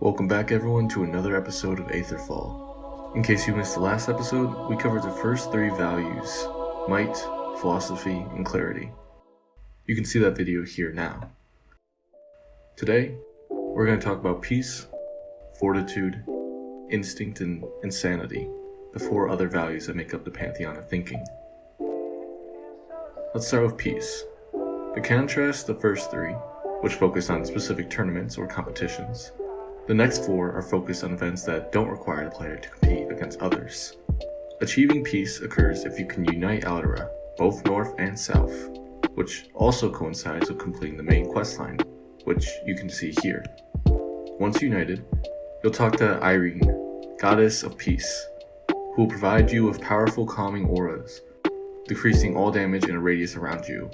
Welcome back everyone to another episode of Aetherfall. In case you missed the last episode, we covered the first three values: might, philosophy, and clarity. You can see that video here now. Today, we're going to talk about peace, fortitude, instinct, and insanity, the four other values that make up the pantheon of thinking. Let's start with peace. To contrast the first three, which focus on specific tournaments or competitions, the next four are focused on events that don't require the player to compete against others. Achieving peace occurs if you can unite Aldera, both north and south, which also coincides with completing the main questline, which you can see here. Once united, you'll talk to Irene, goddess of peace, who will provide you with powerful calming auras, decreasing all damage in a radius around you,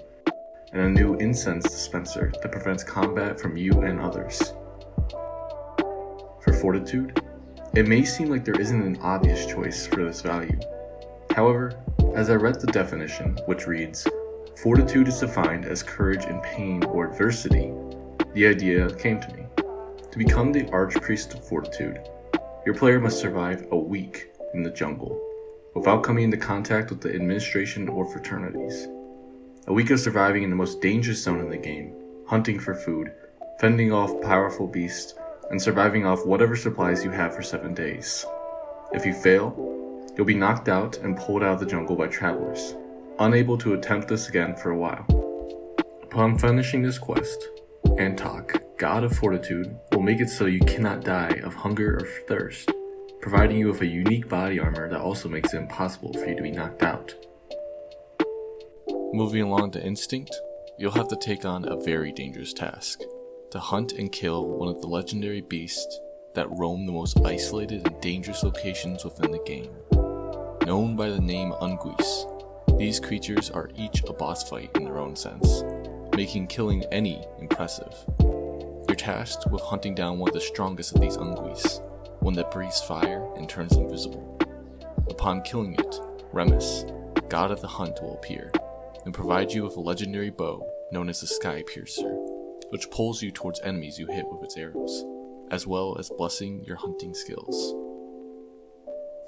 and a new incense dispenser that prevents combat from you and others. For fortitude, it may seem like there isn't an obvious choice for this value. However, as I read the definition, which reads, "Fortitude is defined as courage in pain or adversity," the idea came to me. To become the archpriest of fortitude, your player must survive a week in the jungle, without coming into contact with the administration or fraternities. A week of surviving in the most dangerous zone in the game, hunting for food, fending off powerful beasts, and surviving off whatever supplies you have for 7 days. If you fail, you'll be knocked out and pulled out of the jungle by travelers, unable to attempt this again for a while. Upon finishing this quest, Antok, god of fortitude, will make it so you cannot die of hunger or thirst, providing you with a unique body armor that also makes it impossible for you to be knocked out. Moving along to instinct, you'll have to take on a very dangerous task: to hunt and kill one of the legendary beasts that roam the most isolated and dangerous locations within the game. Known by the name Unguis, these creatures are each a boss fight in their own sense, making killing any impressive. You're tasked with hunting down one of the strongest of these Unguis, one that breathes fire and turns invisible. Upon killing it, Remus, god of the hunt, will appear and provide you with a legendary bow known as the Sky Piercer, which pulls you towards enemies you hit with its arrows, as well as blessing your hunting skills.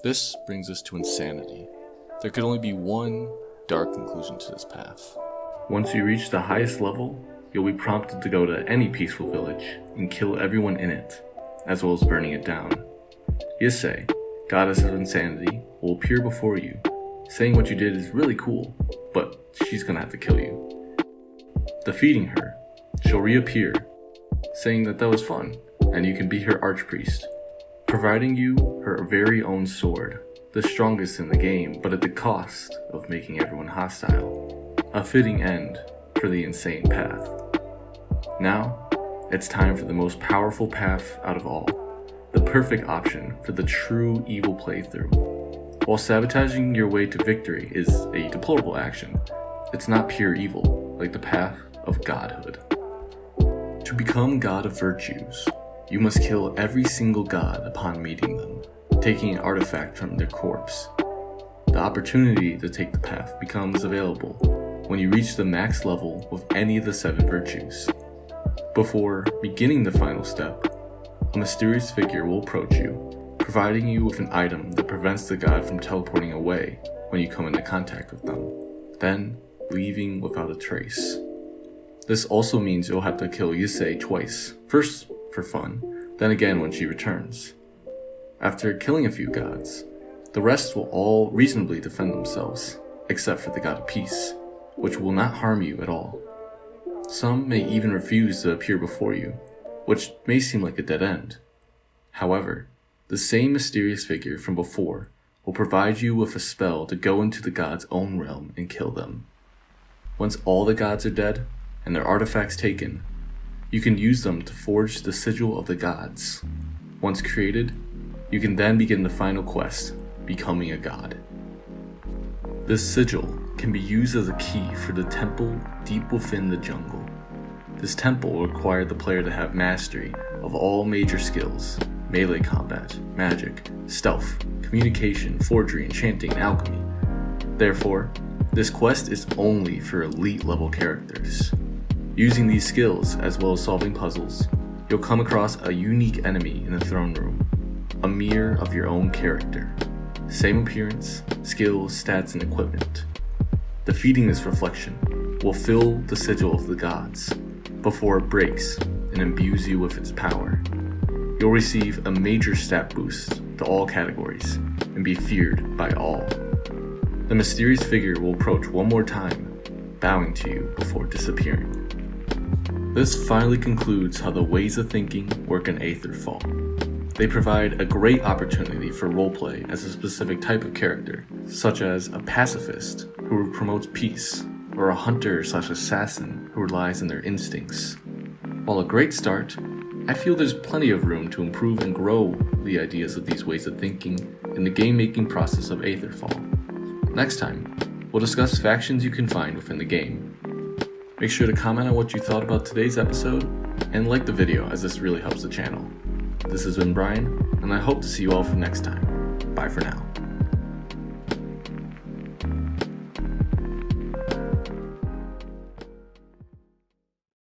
This brings us to insanity. There could only be one dark conclusion to this path. Once you reach the highest level, you'll be prompted to go to any peaceful village and kill everyone in it, as well as burning it down. Yisei, goddess of insanity, will appear before you, saying what you did is really cool, but she's gonna have to kill you. Defeating her, she'll reappear, saying that was fun, and you can be her archpriest, providing you her very own sword, the strongest in the game, but at the cost of making everyone hostile. A fitting end for the insane path. Now, it's time for the most powerful path out of all, the perfect option for the true evil playthrough. While sabotaging your way to victory is a deplorable action, it's not pure evil, like the path of godhood. To become god of virtues, you must kill every single god upon meeting them, taking an artifact from their corpse. The opportunity to take the path becomes available when you reach the max level with any of the 7 virtues. Before beginning the final step, a mysterious figure will approach you, providing you with an item that prevents the god from teleporting away when you come into contact with them, then leaving without a trace. This also means you'll have to kill Yisei twice, first for fun, then again when she returns. After killing a few gods, the rest will all reasonably defend themselves, except for the god of peace, which will not harm you at all. Some may even refuse to appear before you, which may seem like a dead end. However, the same mysterious figure from before will provide you with a spell to go into the god's own realm and kill them. Once all the gods are dead, and their artifacts taken, you can use them to forge the sigil of the gods. Once created, you can then begin the final quest, becoming a god. This sigil can be used as a key for the temple deep within the jungle. This temple will require the player to have mastery of all major skills: melee combat, magic, stealth, communication, forgery, enchanting, and alchemy. Therefore, this quest is only for elite level characters. Using these skills, as well as solving puzzles, you'll come across a unique enemy in the throne room, a mirror of your own character. Same appearance, skills, stats, and equipment. Defeating this reflection will fill the sigil of the gods before it breaks and imbues you with its power. You'll receive a major stat boost to all categories and be feared by all. The mysterious figure will approach one more time, bowing to you before disappearing. This finally concludes how the ways of thinking work in Aetherfall. They provide a great opportunity for roleplay as a specific type of character, such as a pacifist who promotes peace, or a hunter/assassin who relies on their instincts. While a great start, I feel there's plenty of room to improve and grow the ideas of these ways of thinking in the game-making process of Aetherfall. Next time, we'll discuss factions you can find within the game. Make sure to comment on what you thought about today's episode, and like the video as this really helps the channel. This has been Brian, and I hope to see you all for next time. Bye for now.